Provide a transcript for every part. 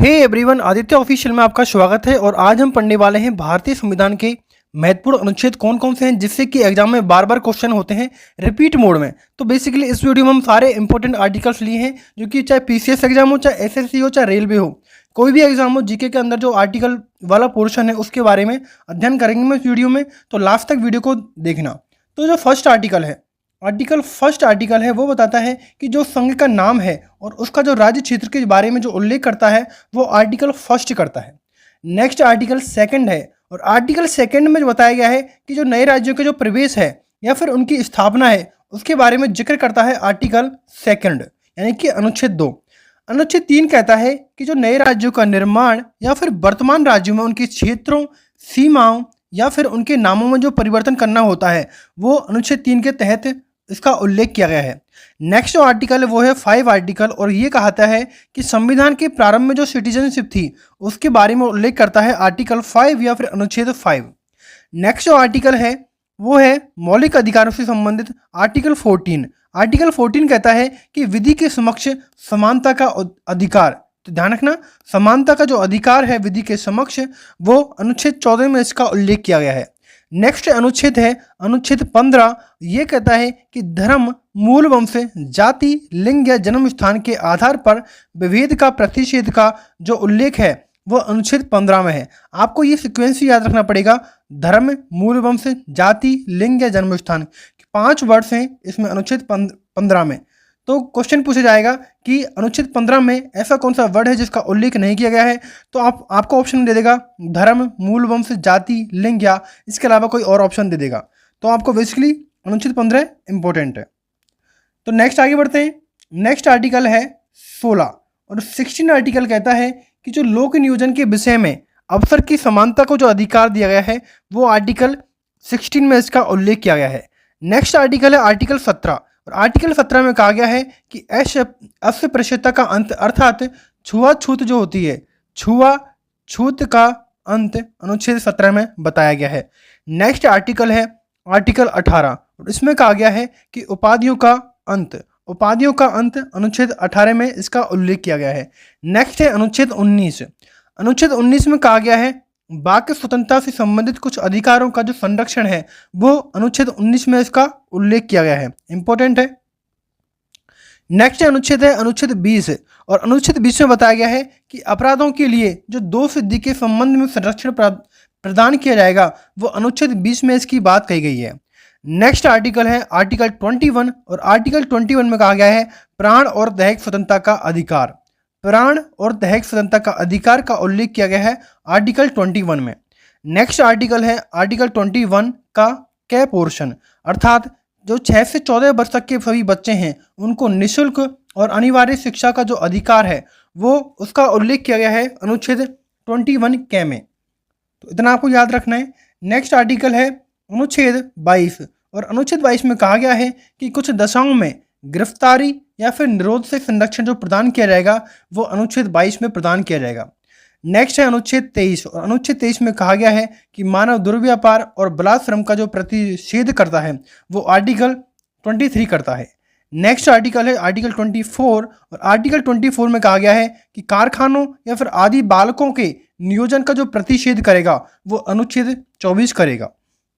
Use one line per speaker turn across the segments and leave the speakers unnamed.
Hey everyone, Aditya official में आपका स्वागत है। और आज हम पढ़ने वाले हैं भारतीय संविधान के महत्वपूर्ण अनुच्छेद कौन कौन से हैं जिससे कि एग्जाम में बार बार क्वेश्चन होते हैं रिपीट मोड में। तो बेसिकली इस वीडियो में हम सारे इंपॉर्टेंट आर्टिकल्स लिए हैं जो कि चाहे पीसीएस एग्जाम हो, चाहे एसएससी हो, चाहे रेलवे हो, कोई भी एग्जाम हो, जीके के अंदर जो आर्टिकल वाला पोर्शन है उसके बारे में अध्ययन करेंगे मैं इस वीडियो में। तो लास्ट तक वीडियो को देखना। तो जो फर्स्ट आर्टिकल है वो बताता है कि जो संघ का नाम है और उसका जो राज्य क्षेत्र के बारे में जो उल्लेख करता है वो आर्टिकल फर्स्ट करता है। नेक्स्ट आर्टिकल सेकंड है, और आर्टिकल सेकंड में जो बताया गया है कि जो नए राज्यों के जो प्रवेश है या फिर उनकी स्थापना है उसके बारे में जिक्र करता है आर्टिकल सेकंड, यानी कि अनुच्छेद 2। अनुच्छेद 3 कहता है कि जो नए राज्यों का निर्माण या फिर वर्तमान राज्यों में उनके क्षेत्रों, सीमाओं या फिर उनके नामों में जो परिवर्तन करना होता है वो अनुच्छेद 3 के तहत इसका उल्लेख किया गया है। नेक्स्ट जो आर्टिकल है वो है 5 आर्टिकल, और ये कहता है कि संविधान के प्रारंभ में जो सिटीजनशिप थी उसके बारे में उल्लेख करता है आर्टिकल 5 या फिर अनुच्छेद 5। नेक्स्ट जो आर्टिकल है वो है मौलिक अधिकारों से संबंधित आर्टिकल 14। आर्टिकल 14 कहता है कि विधि के समक्ष समानता का अधिकार। तो ध्यान रखना, समानता का जो अधिकार है विधि के समक्ष वो अनुच्छेद 14 में इसका उल्लेख किया गया है। नेक्स्ट अनुच्छेद है अनुच्छेद 15। ये कहता है कि धर्म, मूल वंश, जाति, लिंग या जन्म स्थान के आधार पर विभेद का प्रतिषेध का जो उल्लेख है वो अनुच्छेद 15 में है। आपको ये सीक्वेंस याद रखना पड़ेगा, धर्म, मूल वंश, जाति, लिंग या जन्म स्थान, 5 वर्ड्स हैं इसमें अनुच्छेद 15 में। तो क्वेश्चन पूछा जाएगा कि अनुच्छेद 15 में ऐसा कौन सा वर्ड है जिसका उल्लेख नहीं किया गया है। तो आपको ऑप्शन दे देगा धर्म, मूल वंश, जाति, लिंग या इसके अलावा कोई और ऑप्शन दे देगा। तो आपको बेसिकली अनुच्छेद 15 इंपॉर्टेंट है। तो नेक्स्ट आगे बढ़ते हैं। नेक्स्ट आर्टिकल है 16, और 16 आर्टिकल कहता है कि जो लोक नियोजन के विषय में अवसर की समानता को जो अधिकार दिया गया है वो आर्टिकल 16 में इसका उल्लेख किया गया है। नेक्स्ट आर्टिकल है आर्टिकल 17, और आर्टिकल 17 में कहा गया है कि अस्पृश्यता का अंत, अर्थात छुआछूत जो होती है, छुआछूत का अंत अनुच्छेद 17 में बताया गया है। नेक्स्ट आर्टिकल है आर्टिकल 18, और इसमें कहा गया है कि उपाधियों का अंत अनुच्छेद 18 में इसका उल्लेख किया गया है। नेक्स्ट है अनुच्छेद 19। अनुच्छेद 19 में कहा गया है वाक्य स्वतंत्रता से संबंधित कुछ अधिकारों का जो संरक्षण है वो अनुच्छेद 19 में इसका उल्लेख किया गया है, इंपॉर्टेंट है। नेक्स्ट अनुच्छेद है अनुच्छेद 20, और अनुच्छेद 20 में बताया गया है कि अपराधों के लिए जो दोष सिद्धि के संबंध में संरक्षण प्रदान किया जाएगा वो अनुच्छेद 20 में इसकी बात कही गई है। नेक्स्ट आर्टिकल है आर्टिकल 21, और आर्टिकल 21 में कहा गया है प्राण और दैहिक स्वतंत्रता का अधिकार। प्राण और दैहिक स्वतंत्रता का अधिकार का उल्लेख किया गया है आर्टिकल 21 में। नेक्स्ट आर्टिकल है आर्टिकल 21 का कै पोर्शन, अर्थात जो 6 से 14 वर्ष तक के सभी बच्चे हैं उनको निःशुल्क और अनिवार्य शिक्षा का जो अधिकार है वो उसका उल्लेख किया गया है अनुच्छेद 21 कै में। तो इतना आपको याद रखना है। नेक्स्ट आर्टिकल है अनुच्छेद 22, और अनुच्छेद 22 में कहा गया है कि कुछ दशाओं में गिरफ्तारी या फिर निरोध से संरक्षण जो प्रदान किया जाएगा वो अनुच्छेद 22 में प्रदान किया जाएगा। नेक्स्ट है अनुच्छेद 23, और अनुच्छेद 23 में कहा गया है कि मानव दुर्व्यापार और बलात्श्रम का जो प्रतिषेध करता है वो आर्टिकल 23 करता है। नेक्स्ट आर्टिकल है आर्टिकल 24, और आर्टिकल 24 में कहा गया है कि कारखानों या फिर आदि बालकों के नियोजन का जो प्रतिषेध करेगा वो अनुच्छेद 24 करेगा।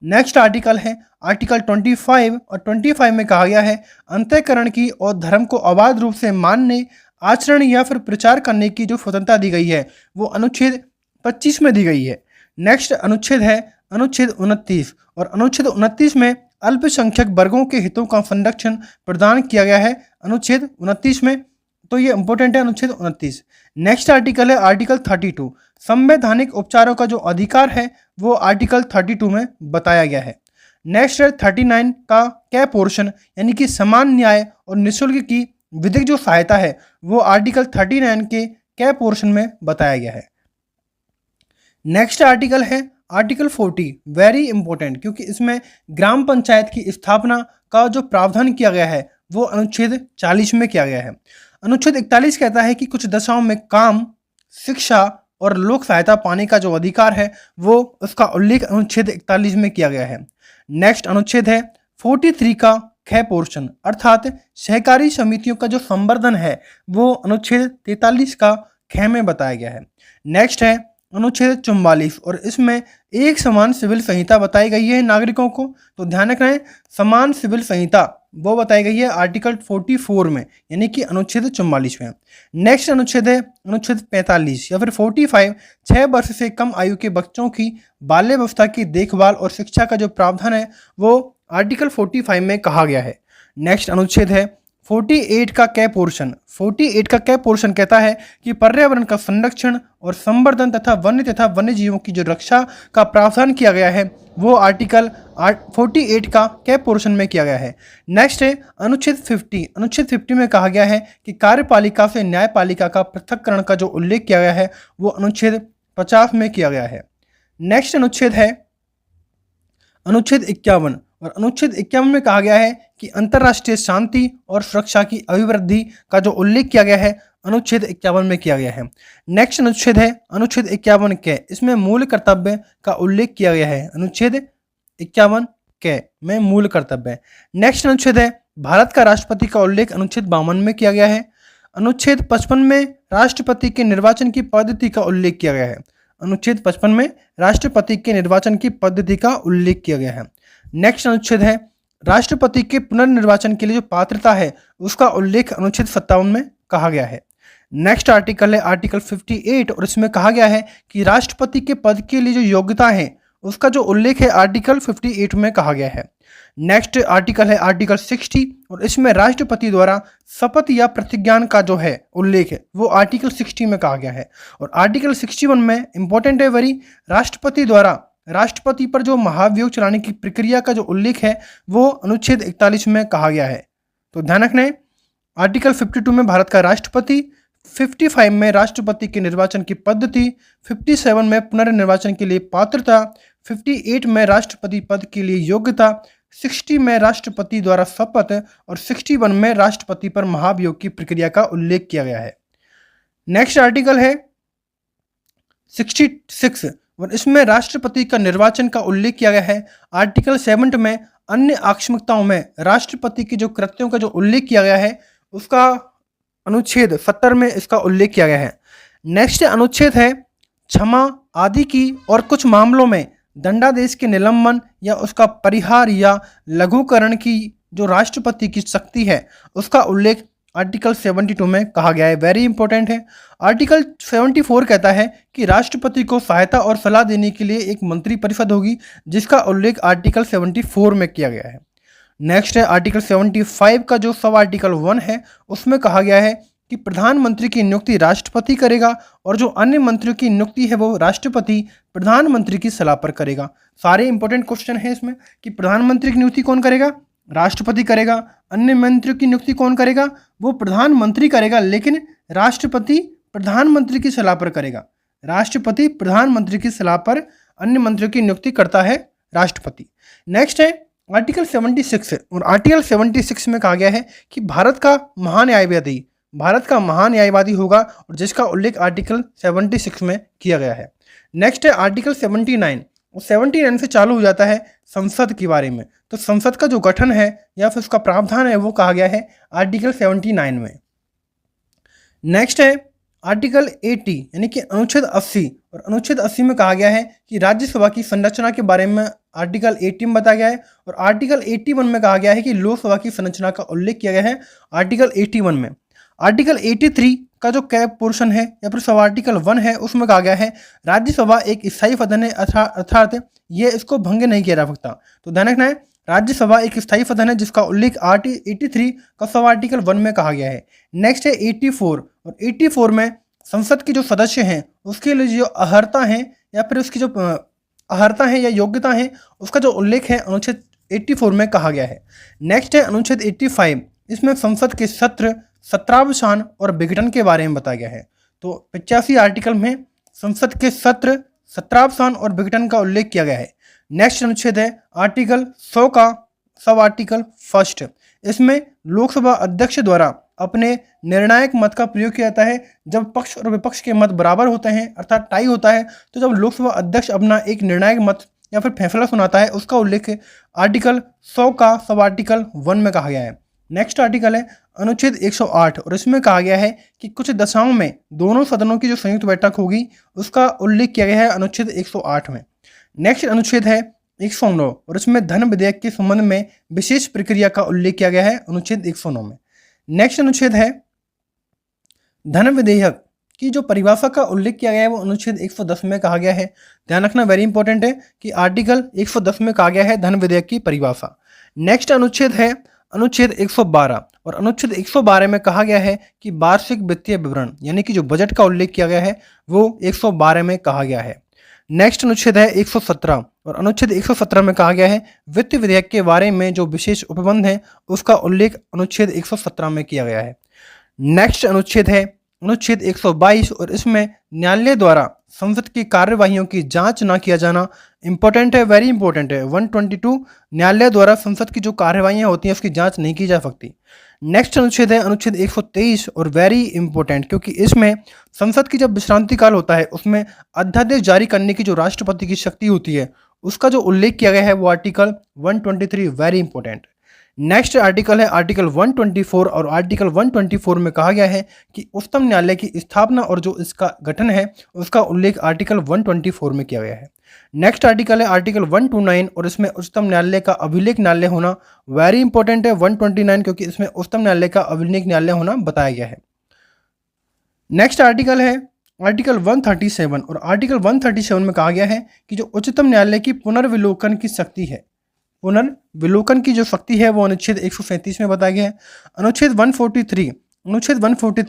नेक्स्ट आर्टिकल है आर्टिकल 25, और 25 में कहा गया है अंतःकरण की और धर्म को अबाध रूप से मानने, आचरण या फिर प्रचार करने की जो स्वतंत्रता दी गई है वो अनुच्छेद 25 में दी गई है। नेक्स्ट अनुच्छेद है अनुच्छेद 29, और अनुच्छेद 29 में अल्पसंख्यक वर्गों के हितों का संरक्षण प्रदान किया गया है अनुच्छेद 29 में। तो ये इंपॉर्टेंट है अनुच्छेद 29। नेक्स्ट आर्टिकल है आर्टिकल 32, संवैधानिक उपचारों का जो अधिकार है वो आर्टिकल 32 में बताया गया है। नेक्स्ट है 39 का कै पोर्शन, यानी कि समान न्याय और निःशुल्क की विधिक जो सहायता है वो आर्टिकल 39 के कै पोर्शन में बताया गया है। नेक्स्ट आर्टिकल है आर्टिकल 40, वेरी इंपॉर्टेंट, क्योंकि इसमें ग्राम पंचायत की स्थापना का जो प्रावधान किया गया है वो अनुच्छेद 40 में किया गया है। अनुच्छेद 41 कहता है कि कुछ दशाओं में काम, शिक्षा और लोक सहायता पाने का जो अधिकार है वो उसका उल्लेख अनुच्छेद 41 में किया गया है। नेक्स्ट अनुच्छेद है 43 का ख पोर्शन, अर्थात सहकारी समितियों का जो संवर्धन है वो अनुच्छेद 43 का ख में बताया गया है। नेक्स्ट है अनुच्छेद 44 और इसमें एक समान सिविल संहिता बताई गई है नागरिकों को। तो ध्यान रखना, समान सिविल संहिता वो बताई गई है आर्टिकल 44 में, यानी कि अनुच्छेद 44 में। नेक्स्ट अनुच्छेद है अनुच्छेद 45 या फिर 45, 6 वर्ष से कम आयु के बच्चों की बाल्यावस्था की देखभाल और शिक्षा का जो प्रावधान है वो आर्टिकल 45 में कहा गया है। नेक्स्ट अनुच्छेद है 48 का कै पोर्शन। 48 का कै पोर्शन कहता है कि पर्यावरण का संरक्षण और संवर्धन तथा वन्य जीवों की जो रक्षा का प्रावधान किया गया है वो आर्टिकल 48 का कै पोर्शन में किया गया है। नेक्स्ट है अनुच्छेद 50। अनुच्छेद 50 में कहा गया है कि कार्यपालिका से न्यायपालिका का पृथक्करण का जो उल्लेख किया गया है वो अनुच्छेद 50 में किया गया है। नेक्स्ट अनुच्छेद है अनुच्छेद 51 और अनुच्छेद 51 में कहा गया है कि अंतर्राष्ट्रीय शांति और सुरक्षा की अभिवृद्धि का जो उल्लेख किया गया है अनुच्छेद 51 में किया गया है। नेक्स्ट अनुच्छेद है अनुच्छेद 51 के, इसमें मूल कर्तव्य का उल्लेख किया गया है। अनुच्छेद 51 के में मूल कर्तव्य। नेक्स्ट अनुच्छेद है भारत का राष्ट्रपति का उल्लेख अनुच्छेद 52 में किया गया है। अनुच्छेद 55 में राष्ट्रपति के निर्वाचन की पद्धति का उल्लेख किया गया है। अनुच्छेद 55 में राष्ट्रपति के निर्वाचन की पद्धति का उल्लेख किया गया है। नेक्स्ट अनुच्छेद है राष्ट्रपति के पुनर्निर्वाचन के लिए जो पात्रता है उसका उल्लेख अनुच्छेद 57 में कहा गया है। नेक्स्ट आर्टिकल है आर्टिकल 58 और इसमें कहा गया है कि राष्ट्रपति के पद के लिए जो योग्यता है उसका जो उल्लेख है आर्टिकल 58 में कहा गया है। नेक्स्ट आर्टिकल है आर्टिकल 60 और इसमें राष्ट्रपति द्वारा शपथ या प्रतिज्ञान का जो है उल्लेख है वो आर्टिकल 60 में कहा गया है। और आर्टिकल 61 में इंपॉर्टेंट है वेरी, राष्ट्रपति द्वारा राष्ट्रपति पर जो महाभियोग चलाने की प्रक्रिया का जो उल्लेख है वो अनुच्छेद 41 में कहा गया है। तो ध्यान रखना, आर्टिकल 52 में भारत का राष्ट्रपति, 55 में राष्ट्रपति के निर्वाचन की पद्धति, 57 में पुनर्निर्वाचन के लिए पात्रता, 58 में राष्ट्रपति पद के लिए योग्यता, 60 में राष्ट्रपति द्वारा शपथ और 61 में राष्ट्रपति पर महाभियोग की प्रक्रिया का उल्लेख किया गया है। नेक्स्ट आर्टिकल है 66 और इसमें राष्ट्रपति का निर्वाचन का उल्लेख किया गया है। आर्टिकल 70 में अन्य आकस्मिकताओं में राष्ट्रपति के जो कृत्यों का जो उल्लेख किया गया है उसका अनुच्छेद 70 में इसका उल्लेख किया गया है। नेक्स्ट अनुच्छेद है क्षमा आदि की और कुछ मामलों में दंडादेश के निलंबन या उसका परिहार या लघुकरण की जो राष्ट्रपति की शक्ति है उसका उल्लेख आर्टिकल 72 में कहा गया है। वेरी इंपॉर्टेंट है। आर्टिकल 74 कहता है कि राष्ट्रपति को सहायता और सलाह देने के लिए एक मंत्री परिषद होगी जिसका उल्लेख आर्टिकल 74 में किया गया है। नेक्स्ट है आर्टिकल 75 का जो सब आर्टिकल 1 है उसमें कहा गया है कि प्रधानमंत्री की नियुक्ति राष्ट्रपति करेगा और जो अन्य मंत्रियों की नियुक्ति है वो राष्ट्रपति प्रधानमंत्री की सलाह पर करेगा। सारे इंपॉर्टेंट क्वेश्चन है इसमें कि प्रधानमंत्री की नियुक्ति कौन करेगा, राष्ट्रपति करेगा, अन्य मंत्रियों की नियुक्ति कौन करेगा, वो प्रधानमंत्री करेगा, लेकिन राष्ट्रपति प्रधानमंत्री की सलाह पर करेगा। राष्ट्रपति प्रधानमंत्री की सलाह पर अन्य मंत्रियों की नियुक्ति करता है राष्ट्रपति। नेक्स्ट है आर्टिकल 76 और आर्टिकल 76 में कहा गया है कि भारत का महान न्यायवादी होगा और जिसका उल्लेख आर्टिकल 76 में किया गया है। नेक्स्ट है आर्टिकल 79 और 79 से चालू हो जाता है संसद के बारे में। तो संसद का जो गठन है या फिर उसका प्रावधान है वो कहा गया है आर्टिकल 79 में। नेक्स्ट है आर्टिकल 80 यानी कि अनुच्छेद 80 और अनुच्छेद 80 में कहा गया है कि राज्यसभा की संरचना के बारे में आर्टिकल 80 में बताया गया है और आर्टिकल 81 में कहा गया है कि लोकसभा की संरचना का उल्लेख किया गया है आर्टिकल 81 में। आर्टिकल 83 का जो कैब पोर्शन है या फिर सब आर्टिकल 1 है उसमें कहा गया है राज्यसभा एक स्थायी सदन है अर्थात ये इसको भंग नहीं किया जा सकता। तो ध्यान रखना है राज्यसभा एक स्थायी सदन है जिसका उल्लेख 83 का सब आर्टिकल 1 में कहा गया है। नेक्स्ट है 84 और 84 में संसद के जो सदस्य हैं उसके लिए जो अर्हता है या फिर उसकी जो अर्हता है या योग्यता है उसका जो उल्लेख है अनुच्छेद 84 में कहा गया है। नेक्स्ट है अनुच्छेद 85, इसमें संसद के सत्र, सत्रावसान और विघटन के बारे में बताया गया है। तो 85 आर्टिकल में संसद के सत्र, सत्रावसान और विघटन का उल्लेख किया गया है। नेक्स्ट अनुच्छेद है आर्टिकल 100 का सब आर्टिकल 1, इसमें लोकसभा अध्यक्ष द्वारा अपने निर्णायक मत का प्रयोग किया जाता है जब पक्ष और विपक्ष के मत बराबर होते हैं अर्थात टाई होता है। तो जब लोकसभा अध्यक्ष अपना एक निर्णायक मत या फिर फैसला सुनाता है उसका उल्लेख आर्टिकल 100 का सब आर्टिकल 1 में कहा गया है। नेक्स्ट आर्टिकल है अनुच्छेद 108 और इसमें कहा गया है कि कुछ दशाओं में दोनों सदनों की जो संयुक्त बैठक होगी उसका उल्लेख किया गया है अनुच्छेद 108 में। नेक्स्ट अनुच्छेद है 109 और इसमें धन विधेयक के संबंध में विशेष प्रक्रिया का उल्लेख किया गया है अनुच्छेद 109 में। नेक्स्ट अनुच्छेद है धन विधेयक की जो परिभाषा का उल्लेख किया गया है वो अनुच्छेद 110 में कहा गया है। ध्यान रखना वेरी इंपॉर्टेंट है कि आर्टिकल 110 में कहा गया है धन विधेयक की परिभाषा। नेक्स्ट अनुच्छेद है अनुच्छेद 112 और अनुच्छेद 112 में कहा गया है कि वार्षिक वित्तीय विवरण यानी कि जो बजट का उल्लेख किया गया है वो 112 में कहा गया है। नेक्स्ट अनुच्छेद है 117 और अनुच्छेद 117 में कहा गया है वित्त विधेयक के बारे में जो विशेष उपबंध है उसका उल्लेख अनुच्छेद 117 में किया गया है। नेक्स्ट अनुच्छेद है अनुच्छेद 122 और इसमें न्यायालय द्वारा संसद की कार्यवाहियों की जांच ना किया जाना इंपॉर्टेंट है, वेरी इंपॉर्टेंट है। 122 न्यायालय द्वारा संसद की जो कार्यवाहियां होती हैं उसकी जांच नहीं की जा सकती। नेक्स्ट अनुच्छेद है अनुच्छेद 123 और वेरी इंपॉर्टेंट क्योंकि इसमें संसद की जब विश्रांति काल होता है उसमें अध्यादेश जारी करने की जो राष्ट्रपति की शक्ति होती है उसका जो उल्लेख किया गया है वो article 123 very important. Next article है आर्टिकल 124 और आर्टिकल 124 में कहा गया है कि उच्चतम न्यायालय की स्थापना और जो इसका गठन है उसका उल्लेख आर्टिकल 124 में किया गया है। नेक्स्ट आर्टिकल है आर्टिकल 129 और इसमें उच्चतम न्यायालय का अभिलेख न्यायालय होना वेरी इंपॉर्टेंट है 129 क्योंकि इसमें उच्चतम न्यायालय का अभिलेख न्यायालय होना बताया गया है। नेक्स्ट आर्टिकल है आर्टिकल 137 और आर्टिकल 137 में कहा गया है कि जो उच्चतम न्यायालय की पुनर्विलोकन की शक्ति है, पुनर्विलोकन की जो शक्ति है वो अनुच्छेद 137 में बताया गया है। अनुच्छेद 143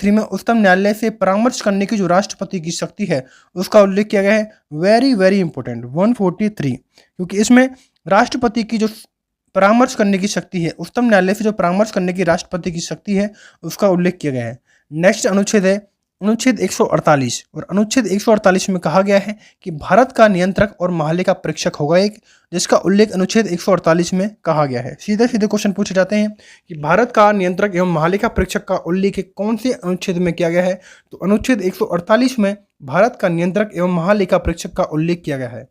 में उच्चतम न्यायालय से परामर्श करने की जो राष्ट्रपति की शक्ति है उसका उल्लेख किया गया है वेरी वेरी इंपॉर्टेंट 143 क्योंकि इसमें राष्ट्रपति की जो परामर्श करने की शक्ति है, उच्चतम न्यायालय से जो परामर्श करने की राष्ट्रपति की शक्ति है उसका उल्लेख किया गया है। नेक्स्ट अनुच्छेद है अनुच्छेद 148 और अनुच्छेद 148 में कहा गया है कि भारत का नियंत्रक और महालेखा परीक्षक होगा एक, जिसका उल्लेख अनुच्छेद 148 में कहा गया है। सीधे सीधे क्वेश्चन पूछे जाते हैं कि भारत का नियंत्रक एवं महालेखा परीक्षक का उल्लेख कौन से अनुच्छेद में किया गया है, तो अनुच्छेद 148 में भारत का नियंत्रक एवं महालेखा परीक्षक का उल्लेख किया गया है।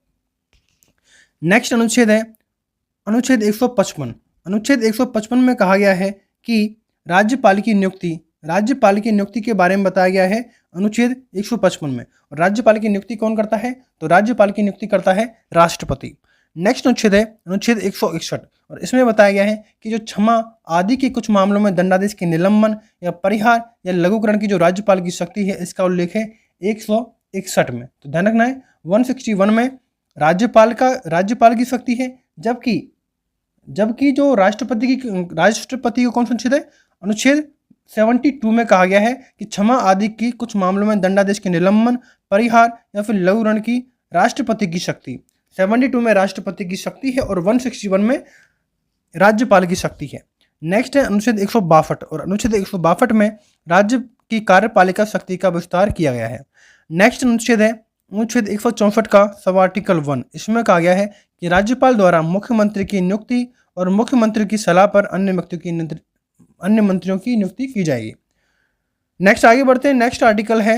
नेक्स्ट अनुच्छेद है अनुच्छेद 155। अनुच्छेद 155 में कहा गया है कि राज्यपाल की नियुक्ति के बारे में बताया गया है अनुच्छेद 155 में। और राज्यपाल की नियुक्ति कौन करता है, तो राज्यपाल की नियुक्ति करता है राष्ट्रपति। नेक्स्ट अनुच्छेद है अनुच्छेद 161 और इसमें बताया गया है कि जो क्षमा आदि के कुछ मामलों में दंडादेश के निलंबन या परिहार या लघुकरण की जो राज्यपाल की शक्ति है इसका उल्लेख है 161 में। तो ध्यान रखना है 161 में राज्यपाल की शक्ति है, जबकि जो राष्ट्रपति को कौन सा अनुच्छेद है, अनुच्छेद 72 में कहा गया है कि क्षमा आदि की कुछ मामलों में दंडादेश के निलंबन, परिहार या फिर लघुकरण की राष्ट्रपति की शक्ति। 72 में राष्ट्रपति की शक्ति है और 161 में राज्यपाल की शक्ति है। नेक्स्ट है अनुच्छेद 162 और अनुच्छेद 162 में राज्य की कार्यपालिका शक्ति का विस्तार किया गया है। नेक्स्ट अनुच्छेद है अनुच्छेद 164 का सब आर्टिकल 1। इसमें कहा गया है कि राज्यपाल द्वारा मुख्यमंत्री की नियुक्ति और मुख्यमंत्री की सलाह पर अन्य मंत्रियों की नियुक्ति की जाएगी। नेक्स्ट आगे बढ़ते हैं। नेक्स्ट आर्टिकल है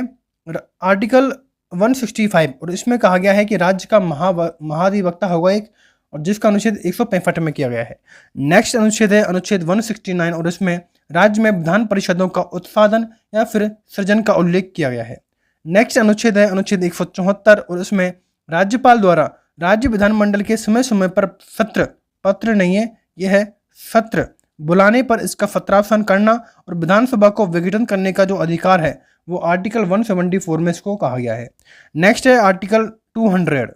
आर्टिकल 165 और इसमें कहा गया है कि राज्य का महाधिवक्ता होगा एक, और जिसका अनुच्छेद 165 में किया गया है। नेक्स्ट अनुच्छेद है अनुच्छेद 169 और इसमें राज्य में विधान परिषदों का उत्पादन या फिर सृजन का उल्लेख किया गया है। नेक्स्ट अनुच्छेद है अनुच्छेद 174 और इसमें राज्यपाल द्वारा राज्य विधानमंडल के समय समय पर सत्र बुलाने पर इसका पत्रावसान करना और विधानसभा को विघटन करने का जो अधिकार है वो आर्टिकल 174 में इसको कहा गया है। नेक्स्ट है आर्टिकल 200।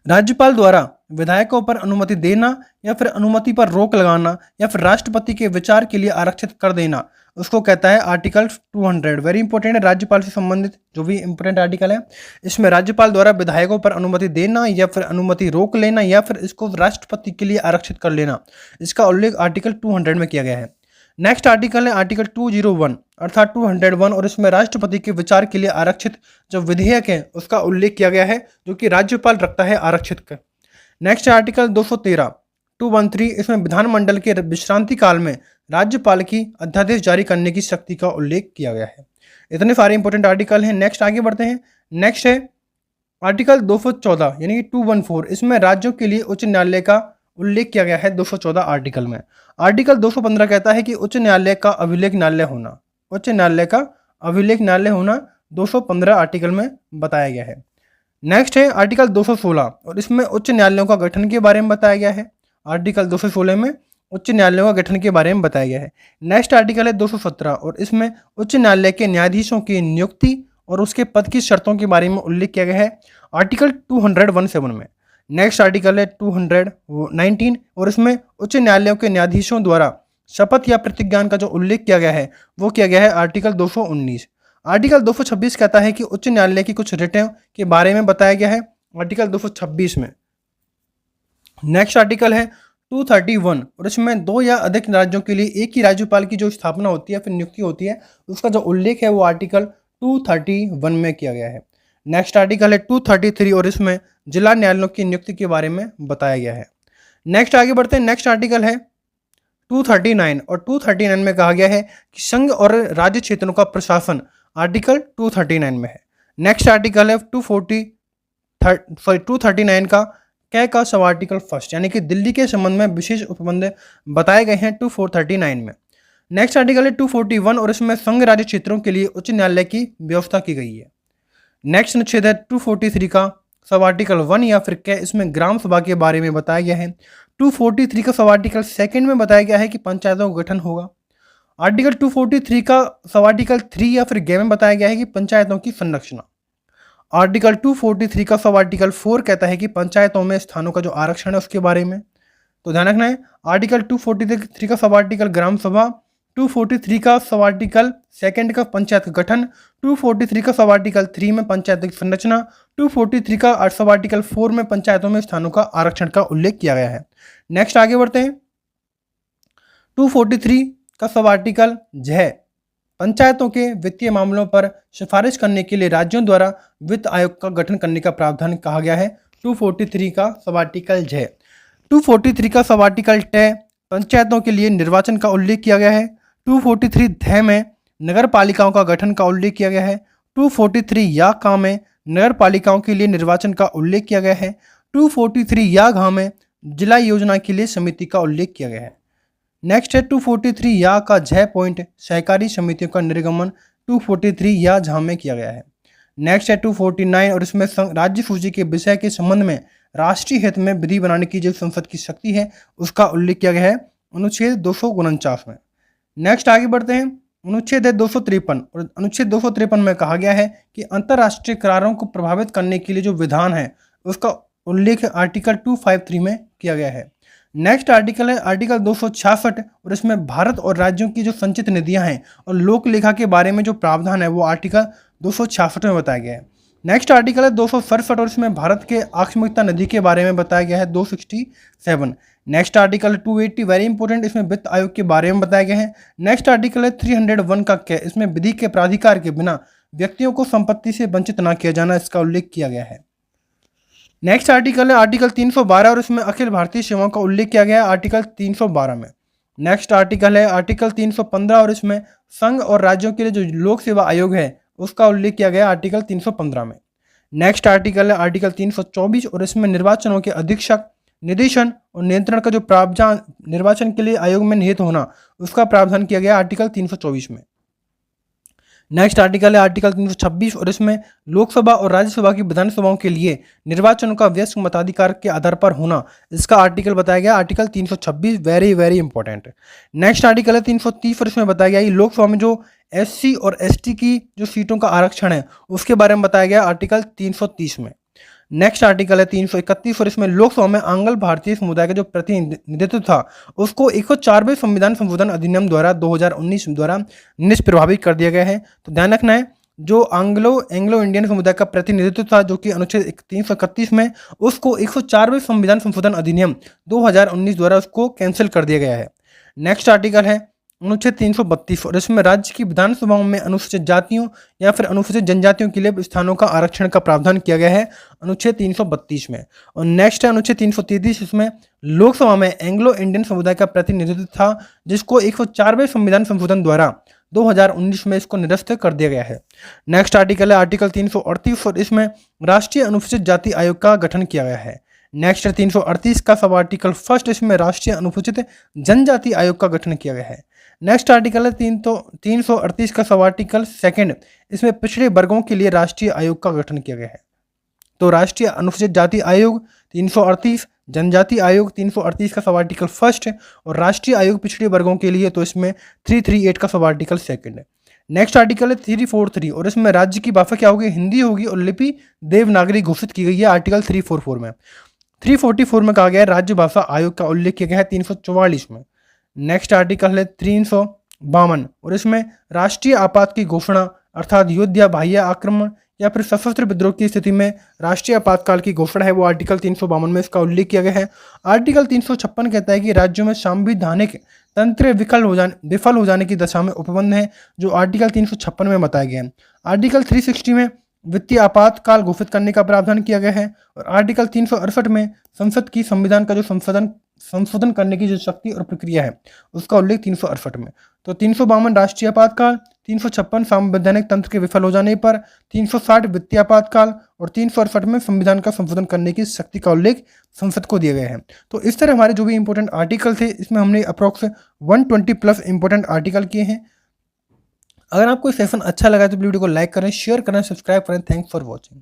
राज्यपाल द्वारा विधायकों पर अनुमति देना या फिर अनुमति पर रोक लगाना या फिर राष्ट्रपति के विचार के लिए आरक्षित कर देना उसको कहता है आर्टिकल 200। वेरी इंपॉर्टेंट है, राज्यपाल से संबंधित जो भी इंपॉर्टेंट आर्टिकल है। इसमें राज्यपाल द्वारा विधायकों पर अनुमति देना या फिर अनुमति रोक लेना या फिर इसको राष्ट्रपति के लिए आरक्षित कर लेना, इसका उल्लेख आर्टिकल 200 में किया गया है। नेक्स्ट आर्टिकल है आर्टिकल 201 अर्थात 201 और इसमें राष्ट्रपति के विचार के लिए आरक्षित जो विधेयक है उसका उल्लेख किया गया है जो कि राज्यपाल रखता है आरक्षित कर। नेक्स्ट आर्टिकल 213 इसमें विधानमंडल के विश्रांति काल में राज्यपाल की अध्यादेश जारी करने की शक्ति का उल्लेख किया गया है। इतने सारे इंपॉर्टेंट आर्टिकल हैं। नेक्स्ट आगे बढ़ते हैं। नेक्स्ट है आर्टिकल 214 यानी कि 214। इसमें राज्यों के लिए उच्च न्यायालय का उल्लेख किया गया है 214 आर्टिकल में। आर्टिकल 215 कहता है कि उच्च न्यायालय का अभिलेख न्यायालय होना, उच्च न्यायालय का अभिलेख न्यायालय होना 215 आर्टिकल में बताया गया है। नेक्स्ट है आर्टिकल 216 और इसमें उच्च न्यायालयों का गठन के बारे में बताया गया है। आर्टिकल 216 में उच्च न्यायालयों का गठन के बारे में बताया गया है। नेक्स्ट आर्टिकल है 217 और इसमें उच्च न्यायालय के न्यायाधीशों की नियुक्ति और उसके पद की शर्तों के बारे में उल्लेख किया गया है आर्टिकल 217 में। नेक्स्ट आर्टिकल है 219 और इसमें उच्च न्यायालयों के न्यायाधीशों द्वारा शपथ या प्रतिज्ञान का जो उल्लेख किया गया है वो किया गया है आर्टिकल 219। आर्टिकल 226 कहता है कि उच्च न्यायालय की कुछ रिटें के बारे में बताया गया है आर्टिकल 226 में। नेक्स्ट आर्टिकल है 231 और इसमें 2 या अधिक राज्यों के लिए एक ही राज्यपाल की जो स्थापना होती है फिर नियुक्ति होती है उसका जो उल्लेख है वो आर्टिकल 231 में किया गया है। नेक्स्ट आर्टिकल है 233 और इसमें जिला न्यायालयों की नियुक्ति के बारे में बताया गया है। नेक्स्ट आगे बढ़ते हैं। नेक्स्ट आर्टिकल है 239 और 239 में कहा गया है कि संघ और राज्य क्षेत्रों का प्रशासन आर्टिकल 239 में है। नेक्स्ट आर्टिकल है 239 का सब आर्टिकल फर्स्ट यानी कि दिल्ली के संबंध में विशेष उपबंध बताए गए हैं 239 में। नेक्स्ट आर्टिकल है 241 और इसमें संघ राज्य क्षेत्रों के लिए उच्च न्यायालय की व्यवस्था की गई है। नेक्स्ट अनुच्छेद है 243 का सब आर्टिकल 1 या फिर क्या इसमें ग्राम सभा के बारे में बताया गया है। 243 का सब आर्टिकल 2 में बताया गया है कि पंचायतों का गठन होगा। आर्टिकल 243 का सब आर्टिकल 3 या फिर गे में बताया गया है कि पंचायतों की संरचना। आर्टिकल 243 का सब आर्टिकल 4 कहता है कि पंचायतों में स्थानों का जो आरक्षण है उसके बारे में, तो ध्यान रखना है। आर्टिकल 243 का सब आर्टिकल ग्राम सभा, 243 का सब आर्टिकल 2 का पंचायत का गठन, 243 का सब आर्टिकल 3 में पंचायत की संरचना, 243 का सब आर्टिकल 4 में पंचायतों में स्थानों का आरक्षण का उल्लेख किया गया है। नेक्स्ट आगे बढ़ते हैं। 243 का सब आर्टिकल ज पंचायतों के वित्तीय मामलों पर सिफारिश करने के लिए राज्यों द्वारा वित्त आयोग का गठन करने का प्रावधान कहा गया है 243 का सब आर्टिकल ज। 243 का सब आर्टिकल ट पंचायतों के लिए निर्वाचन का उल्लेख किया गया है। 243 ध में नगर पालिकाओं का गठन का उल्लेख किया गया है। 243 या का में नगर पालिकाओं के लिए निर्वाचन का उल्लेख किया गया है। 243 या घ में जिला योजना के लिए समिति का उल्लेख किया गया है। नेक्स्ट है 243 या का झ पॉइंट सहकारी समितियों का निर्गमन 243 या झ में किया गया है। नेक्स्ट है 249 और इसमें राज्य सूची के विषय के संबंध में राष्ट्रीय हित में विधि बनाने की जो संसद की शक्ति है उसका उल्लेख किया गया है अनुच्छेद 249 में। नेक्स्ट आगे बढ़ते हैं। अनुच्छेद है 253 और अनुच्छेद 253 में कहा गया है कि अंतर्राष्ट्रीय करारों को प्रभावित करने के लिए जो विधान है उसका उल्लेख आर्टिकल 253 में किया गया है। नेक्स्ट आर्टिकल है आर्टिकल 266 और इसमें भारत और राज्यों की जो संचित निधियां हैं और लोक लेखा के बारे में जो प्रावधान है वो आर्टिकल 266 में बताया गया है। नेक्स्ट आर्टिकल है 267 और इसमें भारत के आकस्मिकता निधि के बारे में बताया गया है 267। नेक्स्ट आर्टिकल 280 वेरी इंपॉर्टेंट, इसमें वित्त आयोग के बारे में बताया गया है। नेक्स्ट आर्टिकल है 301 का क्या, इसमें विधि के प्राधिकार के बिना व्यक्तियों को संपत्ति से वंचित न किया जाना इसका उल्लेख किया गया है। नेक्स्ट आर्टिकल है आर्टिकल 312 और इसमें अखिल भारतीय सेवाओं का उल्लेख किया गया है आर्टिकल 312 में। नेक्स्ट आर्टिकल है आर्टिकल 315 और इसमें संघ और राज्यों के लिए जो लोक सेवा आयोग है उसका उल्लेख किया गया आर्टिकल 315 में। नेक्स्ट आर्टिकल है आर्टिकल 324 और इसमें निर्वाचनों के अधीक्षक निदेशन और नियंत्रण का जो प्रावधान निर्वाचन के लिए आयोग में निहित होना उसका प्रावधान किया गया आर्टिकल 324 में। नेक्स्ट आर्टिकल है आर्टिकल 326 और इसमें लोकसभा और राज्यसभा की विधानसभाओं के लिए निर्वाचनों का वयस्क मताधिकार के आधार पर होना इसका आर्टिकल बताया गया article 326 very very important. Next article है 330 और इसमें बताया गया लोकसभा में जो एससी और एसटी की जो सीटों का आरक्षण है उसके बारे में बताया गया आर्टिकल 330 में। नेक्स्ट आर्टिकल है 331 और इसमें लोकसभा में आंग्ल भारतीय समुदाय का जो प्रतिनिधित्व था उसको 104वें संविधान संशोधन अधिनियम द्वारा 2019 द्वारा निष्प्रभावित कर दिया गया है। तो ध्यान रखना है जो एंग्लो इंडियन समुदाय का प्रतिनिधित्व था जो कि अनुच्छेद 331 में उसको 104वें संविधान संशोधन अधिनियम 2019 द्वारा उसको कैंसिल कर दिया गया है। नेक्स्ट आर्टिकल है अनुच्छेद 332 और इसमें राज्य की विधानसभाओं में अनुसूचित जातियों या फिर अनुसूचित जनजातियों के लिए स्थानों का आरक्षण का प्रावधान किया गया है अनुच्छेद 332 में। और नेक्स्ट है अनुच्छेद 333, इसमें लोकसभा में एंग्लो इंडियन समुदाय का प्रतिनिधित्व था जिसको 104वें संविधान संशोधन द्वारा 2019 में इसको निरस्त कर दिया गया है। नेक्स्ट आर्टिकल है आर्टिकल 338 और इसमें राष्ट्रीय अनुसूचित जाति आयोग का गठन किया गया है। नेक्स्ट 338 का सब आर्टिकल फर्स्ट, इसमें राष्ट्रीय अनुसूचित जनजाति आयोग का गठन किया गया है। नेक्स्ट आर्टिकल है 338 का सब आर्टिकल सेकेंड, इसमें पिछड़े वर्गों के लिए राष्ट्रीय आयोग का गठन किया गया है। तो राष्ट्रीय अनुसूचित जाति आयोग 338, जनजाति आयोग 338 का सब आर्टिकल फर्स्ट है, और राष्ट्रीय आयोग पिछड़े वर्गों के लिए तो इसमें 338 का सब आर्टिकल सेकेंड है। नेक्स्ट आर्टिकल है 343, और इसमें राज्य की भाषा क्या होगी, हिंदी होगी, और लिपि देवनागरी घोषित की गई है आर्टिकल 344 में। 344 में कहा गया है राज्य भाषा आयोग का उल्लेख किया गया है 344 में। नेक्स्ट आर्टिकल है 352, और इसमें राष्ट्रीय आपात की घोषणा अर्थात युद्ध या बाह्य आक्रमण या फिर सशस्त्र विद्रोह की स्थिति में राष्ट्रीय आपातकाल की घोषणा है, वो आर्टिकल 352 में इसका उल्लेख किया गया है। आर्टिकल 356 कहता है कि राज्यों में संवैधानिक तंत्र विफल हो जाने की दशा में उपबंध है, जो आर्टिकल 356 में बताया गया है। आर्टिकल 360 में वित्तीय आपातकाल घोषित करने का प्रावधान किया गया है, और आर्टिकल 368 में संसद की संविधान का जो संशोधन करने की जो शक्ति और प्रक्रिया है उसका उल्लेख 368 में। तो 352 राष्ट्रीय आपातकाल, 356 संवैधानिक तंत्र के विफल हो जाने पर, 360 वित्तीय आपातकाल, और 368 में संविधान का संशोधन करने की शक्ति का उल्लेख संसद को दिया गया है। तो इस तरह हमारे जो भी इंपॉर्टेंट आर्टिकल थे, इसमें हमने अप्रॉक्स 120 प्लस इंपॉर्टेंट आर्टिकल किए हैं। अगर आपको सेशन अच्छा लगा तो वीडियो को लाइक करें, शेयर करें, सब्सक्राइब करें। Thanks for watching.